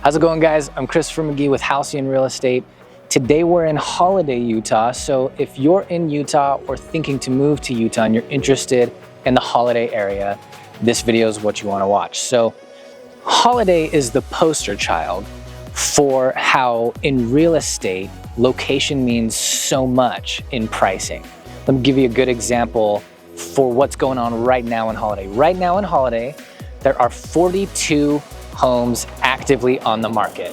How's it going, guys? I'm Christopher McGee with Halcyon Real Estate. Today we're in Holladay, Utah. So if you're in Utah or thinking to move to Utah and you're interested in the Holladay area, this video is what you want to watch. So Holladay is the poster child for how in real estate, location means so much in pricing. Let me give you a good example for what's going on right now in Holladay. Right now in Holladay, there are 42 homes actively on the market.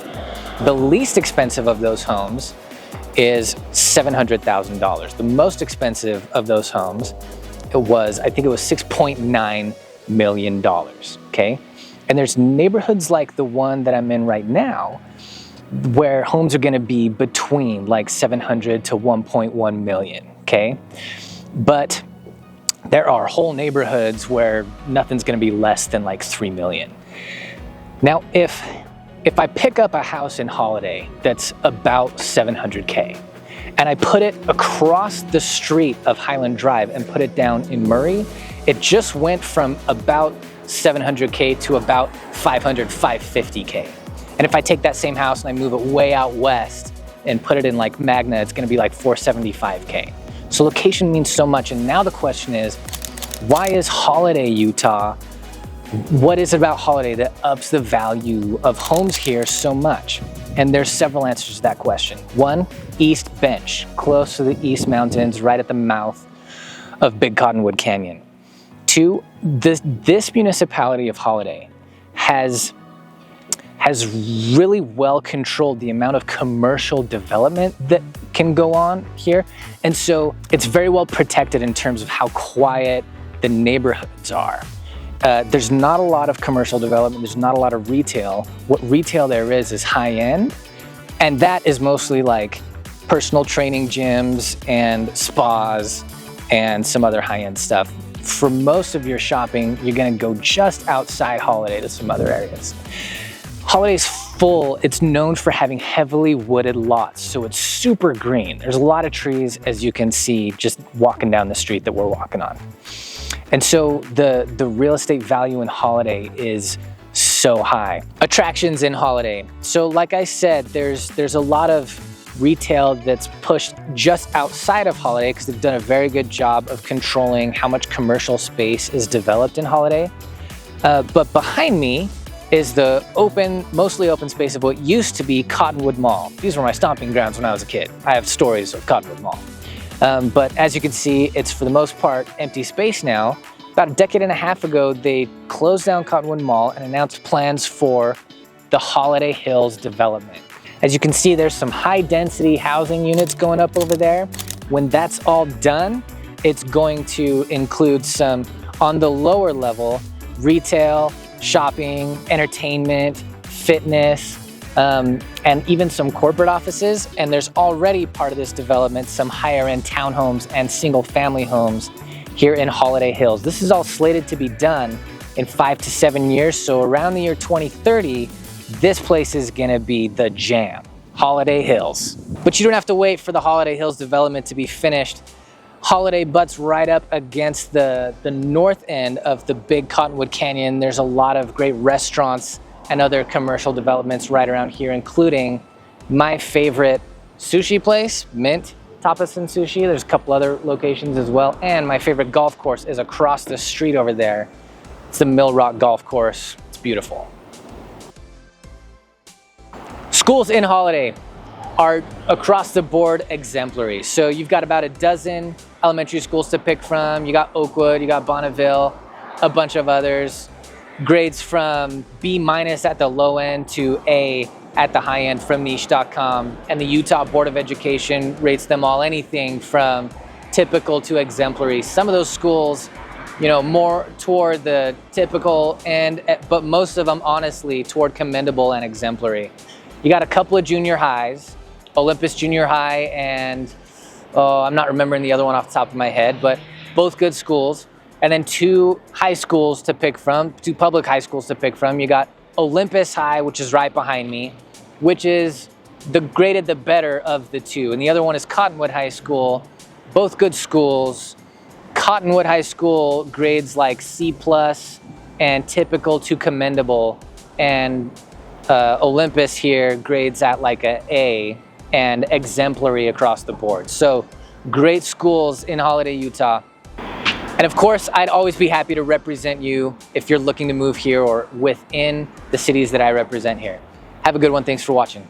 The least expensive of those homes is $700,000. The most expensive of those homes, I think it was $6.9 million, okay? And there's neighborhoods like the one that I'm in right now where homes are gonna be between like 700 to 1.1 million, okay? But there are whole neighborhoods where nothing's gonna be less than like 3 million. Now, if I pick up a house in Holladay that's about 700K and I put it across the street of Highland Drive and put it down in Murray, it just went from about 700K to about 500, 550K. And if I take that same house and I move it way out west and put it in like Magna, it's gonna be like 475K. So location means so much. And now the question is, why is Holladay, Utah, what is it about Holladay that ups the value of homes here so much? And there's several answers to that question. One, East Bench, close to the East Mountains, right at the mouth of Big Cottonwood Canyon. Two, this municipality of Holladay has really well controlled the amount of commercial development that can go on here. And so it's very well protected in terms of how quiet the neighborhoods are. There's not a lot of commercial development, there's not a lot of retail. What retail there is high end, and that is mostly like personal training gyms and spas and some other high-end stuff. For most of your shopping, you're gonna go just outside Holladay to some other areas. Holladay's full, it's known for having heavily wooded lots, so it's super green. There's a lot of trees, as you can see, just walking down the street that we're walking on. And so the real estate value in Holladay is so high. Attractions in Holladay. So like I said, there's a lot of retail that's pushed just outside of Holladay because they've done a very good job of controlling how much commercial space is developed in Holladay. But behind me is the mostly open space of what used to be Cottonwood Mall. These were my stomping grounds when I was a kid. I have stories of Cottonwood Mall. But as you can see, it's for the most part empty space now. About a decade and a half ago, they closed down Cottonwood Mall and announced plans for the Holladay Hills development. As you can see, there's some high density housing units going up over there. When that's all done, it's going to include some, on the lower level, retail, shopping, entertainment, fitness, and even some corporate offices. And there's already part of this development, some higher end townhomes and single family homes here in Holladay Hills. This is all slated to be done in 5 to 7 years. So around the year 2030, this place is gonna be the jam, Holladay Hills. But you don't have to wait for the Holladay Hills development to be finished. Holladay butts right up against the north end of the Big Cottonwood Canyon. There's a lot of great restaurants and other commercial developments right around here, including my favorite sushi place, Mint Tapas and Sushi. There's a couple other locations as well. And my favorite golf course is across the street over there. It's the Mill Rock Golf Course. It's beautiful. Schools in Holladay are across the board exemplary. So you've got about a dozen elementary schools to pick from. You got Oakwood, you got Bonneville, a bunch of others. Grades from B- at the low end to A at the high end from niche.com. And the Utah Board of Education rates them all anything from typical to exemplary. Some of those schools, you know, more toward the typical end, but most of them honestly toward commendable and exemplary. You got a couple of junior highs, Olympus Junior High and, I'm not remembering the other one off the top of my head, but both good schools. And then two high schools to pick from, two public high schools to pick from. You got Olympus High, which is right behind me, which is the graded the better of the two. And the other one is Cottonwood High School, both good schools. Cottonwood High School grades like C+ and typical to commendable. And Olympus here grades at like a A and exemplary across the board. So great schools in Holladay, Utah. And of course, I'd always be happy to represent you if you're looking to move here or within the cities that I represent here. Have a good one. Thanks for watching.